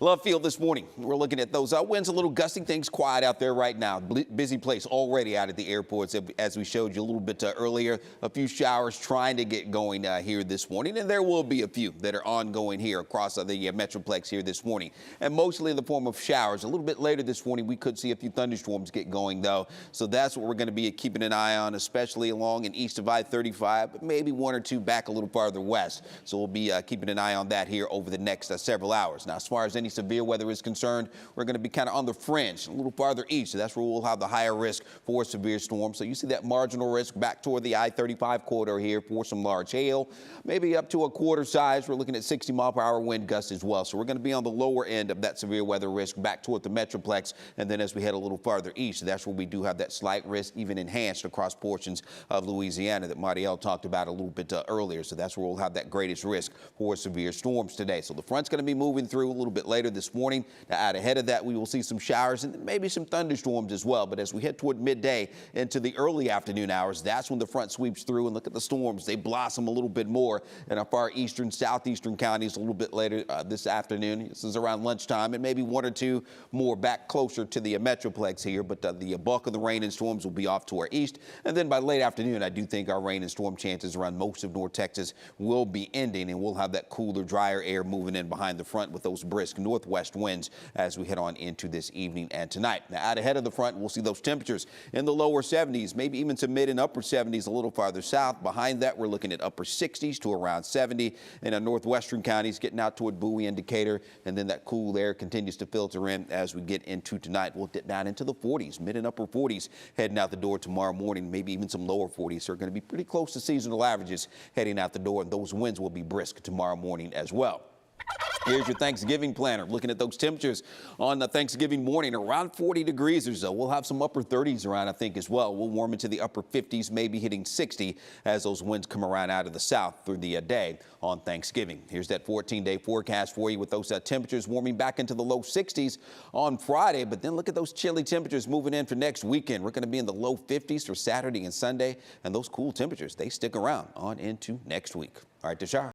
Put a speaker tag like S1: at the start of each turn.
S1: Love field this morning. We're looking at those winds, a little gusty, things quiet out there right now. Busy place already out at the airports, as we showed you a little bit earlier. A few showers trying to get going here this morning, and there will be a few that are ongoing here across the metroplex here this morning, and mostly in the form of showers. A little bit later this morning, we could see a few thunderstorms get going, though, so that's what we're going to be keeping an eye on, especially along and east of I-35, but maybe one or two back a little farther west. So we'll be keeping an eye on that here over the next several hours. Now, as far as any severe weather is concerned, we're going to be kind of on the fringe, a little farther east. So that's where we'll have the higher risk for severe storms. So you see that marginal risk back toward the I-35 corridor here for some large hail, maybe up to a quarter size. We're looking at 60-mile-per-hour wind gusts as well. So we're going to be on the lower end of that severe weather risk back toward the metroplex. And then as we head a little farther east, that's where we do have that slight risk, even enhanced across portions of Louisiana that Marielle talked about a little bit earlier. So that's where we'll have that greatest risk for severe storms today. So the front's going to be moving through a little bit later this morning. Now, out ahead of that, we will see some showers and maybe some thunderstorms as well. But as we head toward midday into the early afternoon hours, that's when the front sweeps through, and look at the storms. They blossom a little bit more in our far eastern, southeastern counties a little bit later this afternoon. This is around lunchtime, and maybe one or two more back closer to the metroplex here. But the bulk of the rain and storms will be off to our east. And then by late afternoon, I do think our rain and storm chances around most of North Texas will be ending, and we'll have that cooler, drier air moving in behind the front with those brisk northwest winds as we head on into this evening and tonight. Now, out ahead of the front, we'll see those temperatures in the lower 70s, maybe even to mid and upper 70s a little farther south. Behind that, we're looking at upper 60s to around 70 in our northwestern counties, getting out toward Bowie and Decatur, and then that cool air continues to filter in as we get into tonight. We'll dip down into the 40s, mid and upper 40s heading out the door tomorrow morning, maybe even some lower 40s. So are going to be pretty close to seasonal averages heading out the door, and those winds will be brisk tomorrow morning as well. Here's your Thanksgiving planner. Looking at those temperatures on the Thanksgiving morning, around 40 degrees or so. We'll have some upper 30s around, I think, as well. We'll warm into the upper 50s, maybe hitting 60 as those winds come around out of the south through the day on Thanksgiving. Here's that 14-day forecast for you with those temperatures warming back into the low 60s on Friday. But then look at those chilly temperatures moving in for next weekend. We're going to be in the low 50s for Saturday and Sunday. And those cool temperatures, they stick around on into next week. All right, Tashara.